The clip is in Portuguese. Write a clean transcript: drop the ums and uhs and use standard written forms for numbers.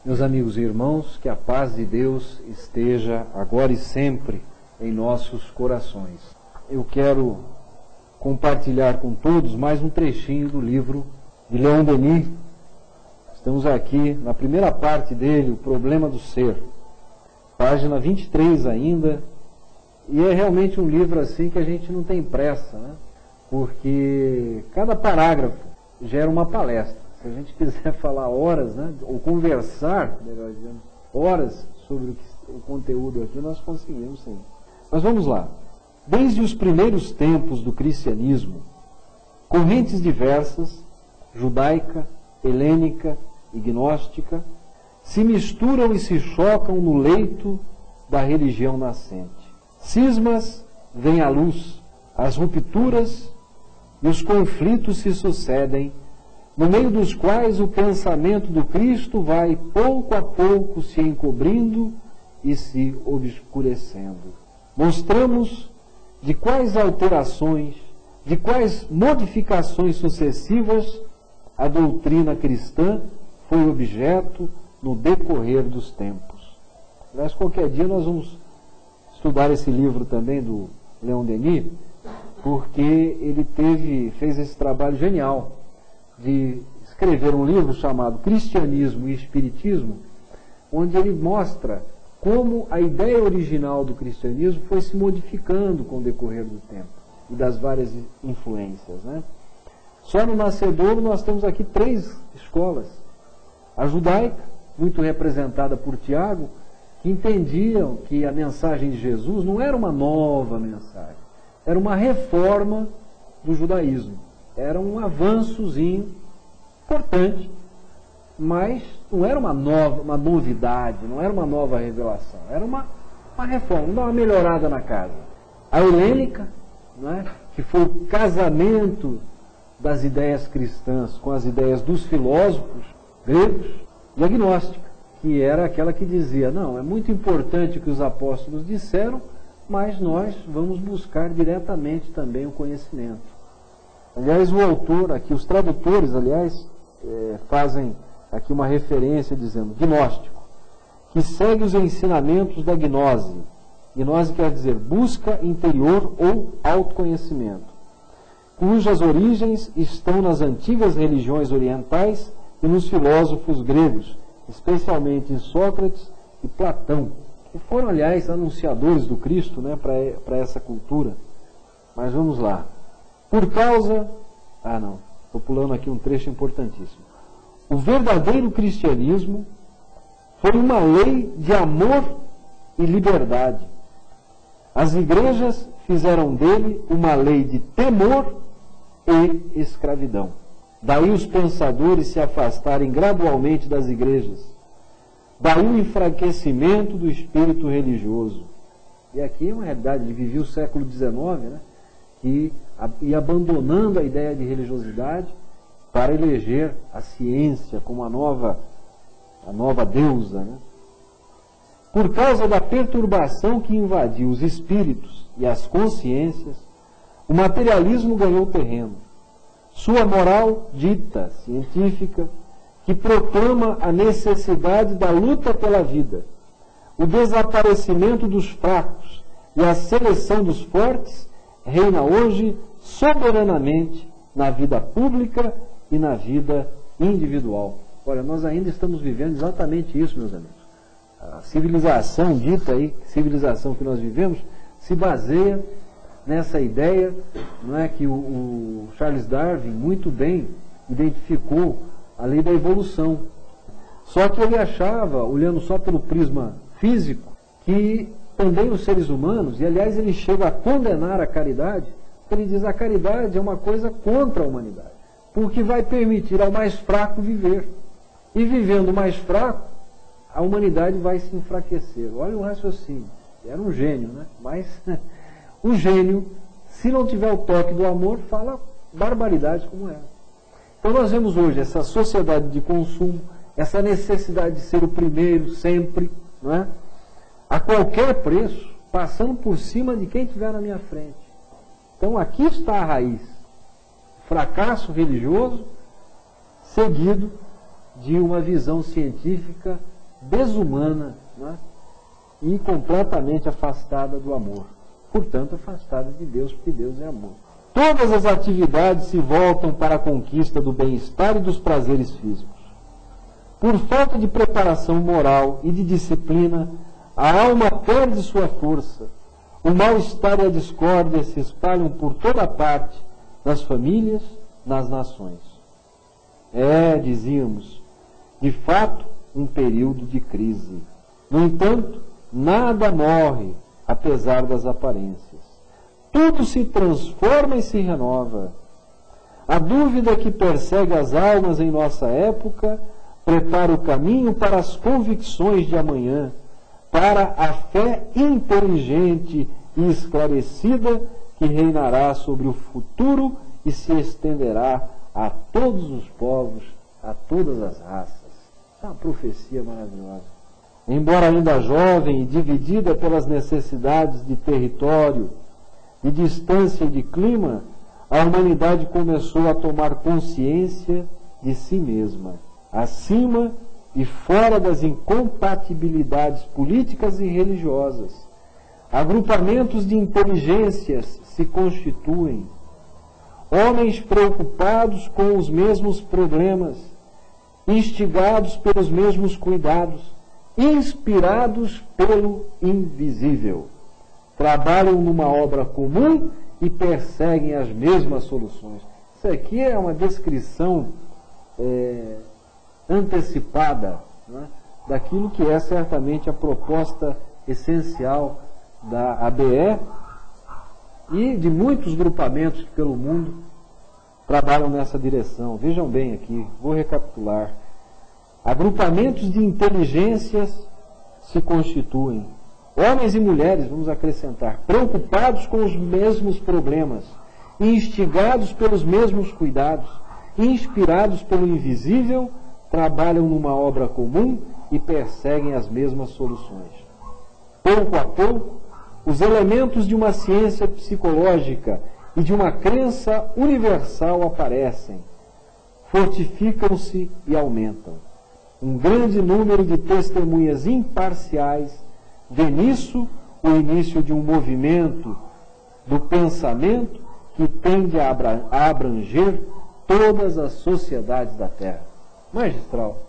Meus amigos e irmãos, que a paz de Deus esteja agora e sempre em nossos corações. Eu quero compartilhar com todos mais um trechinho do livro de Leon Denis. Estamos aqui na primeira parte dele, O Problema do Ser, página 23 ainda, e é realmente um livro assim que a gente não tem pressa, né? Porque cada parágrafo gera uma palestra. Se a gente quiser falar horas, né, ou conversar, melhor dizendo, horas sobre o conteúdo aqui, nós conseguimos sim. Mas vamos lá. Desde os primeiros tempos do cristianismo, correntes diversas, judaica, helênica e gnóstica, se misturam e se chocam no leito da religião nascente. Cismas vêm à luz, as rupturas e os conflitos se sucedem, no meio dos quais o pensamento do Cristo vai pouco a pouco se encobrindo e se obscurecendo. Mostramos de quais alterações, de quais modificações sucessivas a doutrina cristã foi objeto no decorrer dos tempos. Aliás, qualquer dia nós vamos estudar esse livro também do Leon Denis, porque ele fez esse trabalho genial de escrever um livro chamado Cristianismo e Espiritismo, onde ele mostra como a ideia original do cristianismo foi se modificando com o decorrer do tempo e das várias influências, né? Só no Nascedouro nós temos aqui 3 escolas. A judaica, muito representada por Tiago, que entendiam que a mensagem de Jesus não era uma nova mensagem, era uma reforma do judaísmo. Era um avançozinho importante, mas não era uma novidade, não era uma nova revelação, era uma reforma, uma melhorada na casa. A helênica, né, que foi o casamento das ideias cristãs com as ideias dos filósofos gregos, e a gnóstica, que era aquela que dizia, não, é muito importante o que os apóstolos disseram, mas nós vamos buscar diretamente também o conhecimento. Aliás, o autor aqui, os tradutores, aliás, fazem aqui uma referência dizendo, gnóstico, que segue os ensinamentos da gnose. Gnose quer dizer busca interior ou autoconhecimento, cujas origens estão nas antigas religiões orientais e nos filósofos gregos, especialmente em Sócrates e Platão, que foram, aliás, anunciadores do Cristo, né, para essa cultura. Mas vamos lá. Por causa... estou pulando aqui um trecho importantíssimo. O verdadeiro cristianismo foi uma lei de amor e liberdade. As igrejas fizeram dele uma lei de temor e escravidão. Daí os pensadores se afastarem gradualmente das igrejas. Daí o enfraquecimento do espírito religioso. E aqui é uma realidade, ele vivia o século XIX, né? E abandonando a ideia de religiosidade para eleger a ciência como a nova deusa, né? Por causa da perturbação que invadiu os espíritos e as consciências, o materialismo ganhou terreno. Sua moral dita, científica, que proclama a necessidade da luta pela vida, o desaparecimento dos fracos e a seleção dos fortes, reina hoje soberanamente na vida pública e na vida individual. Olha, nós ainda estamos vivendo exatamente isso, meus amigos. A civilização dita aí, civilização que nós vivemos, se baseia nessa ideia, não é, que o Charles Darwin muito bem identificou a lei da evolução. Só que ele achava, olhando só pelo prisma físico, que também os seres humanos, e aliás ele chega a condenar a caridade, ele diz a caridade é uma coisa contra a humanidade, porque vai permitir ao mais fraco viver. E vivendo o mais fraco, a humanidade vai se enfraquecer. Olha o raciocínio. Era um gênio, né? Mas o gênio, se não tiver o toque do amor, fala barbaridades como essa. Então nós vemos hoje essa sociedade de consumo, essa necessidade de ser o primeiro sempre, não é? A qualquer preço, passando por cima de quem estiver na minha frente. Então aqui está a raiz. Fracasso religioso seguido de uma visão científica desumana, né? E completamente afastada do amor. Portanto, afastada de Deus, porque Deus é amor. Todas as atividades se voltam para a conquista do bem-estar e dos prazeres físicos. Por falta de preparação moral e de disciplina, a alma perde sua força. O mal-estar e a discórdia se espalham por toda parte, nas famílias, nas nações. Dizíamos, de fato, um período de crise. No entanto, nada morre, apesar das aparências. Tudo se transforma e se renova. A dúvida que persegue as almas em nossa época prepara o caminho para as convicções de amanhã, para a fé inteligente e esclarecida que reinará sobre o futuro e se estenderá a todos os povos, a todas as raças. É uma profecia maravilhosa. Embora ainda jovem e dividida pelas necessidades de território, de distância e de clima, a humanidade começou a tomar consciência de si mesma, acima e fora das incompatibilidades políticas e religiosas. Agrupamentos de inteligências se constituem, homens preocupados com os mesmos problemas, instigados pelos mesmos cuidados, inspirados pelo invisível. Trabalham numa obra comum e perseguem as mesmas soluções. Isso aqui é uma descrição antecipada, né, daquilo que é certamente a proposta essencial da ABE e de muitos grupamentos que pelo mundo trabalham nessa direção. Vejam bem aqui, vou recapitular. Agrupamentos de inteligências se constituem. Homens e mulheres, vamos acrescentar, preocupados com os mesmos problemas, instigados pelos mesmos cuidados, inspirados pelo invisível, trabalham numa obra comum e perseguem as mesmas soluções. Pouco a pouco, os elementos de uma ciência psicológica e de uma crença universal aparecem, fortificam-se e aumentam. Um grande número de testemunhas imparciais vê nisso o início de um movimento do pensamento que tende a abranger todas as sociedades da Terra. Magistral.